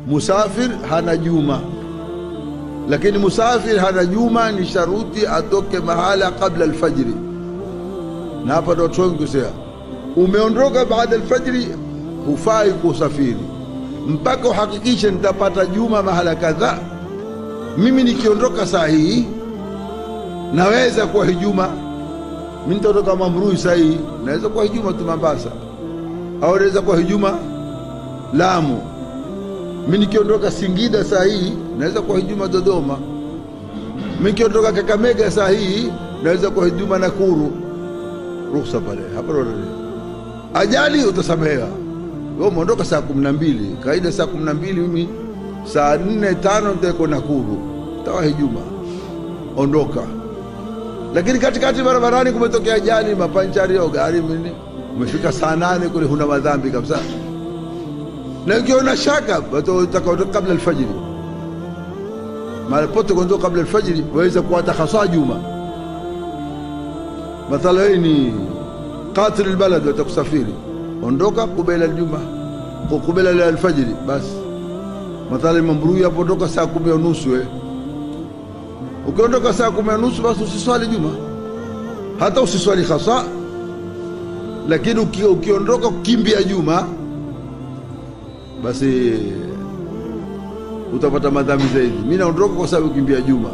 musafir hana juma, lakini musafir hana juma ni sharuti atoke mahala kabla alfajiri. Na hapa ndo watu wengi kusema umeondoka baada alfajiri hufai kusafiri mpaka uhakikishe nitapata juma mahala kadhaa. Mimi nikiondoka saa hii naweza kuwa hijuma, mimi nitatoka Mamrui saa hii naweza kuwa hijuma tu Mombasa, au naweza kuwa hijuma Lamu. Mimi nikiondoka Singida saa hii naweza kuwa hijuma Dodoma. Mimi nikiondoka Kakamega saa hii naweza kuwa hijuma Nakuru. Ruhusa pale hapa ndo ajali utasamehewa. Wewe umeondoka saa 12, kaida saa 12, mimi saa 4:05 nitako Nakuru, tawa hijuma, ondoka. Lakini katikati barabarani kumetokea ajali, mapanchari au gari mimi umefika saa 8 kule, huna madhambi kabisa. Na ukiona shaka utakaondoka kabla alfajiri, mara pote kuondoka kabla alfajiri waweza kuata hasa juma. Mathala hii ni qatil albalad, utakusafiri ondoka kubela aljuma kubela alfajiri basi. Mathala Mambrui hapo ondoka saa 10:30. Ukiondoka saa 10:30 basi usiswali juma, hata usiswali khasa. Lakini ukiondoka kukimbia juma basi utapata madhambi zaidi. Mimi naondoka kwa sababu kukimbia juma.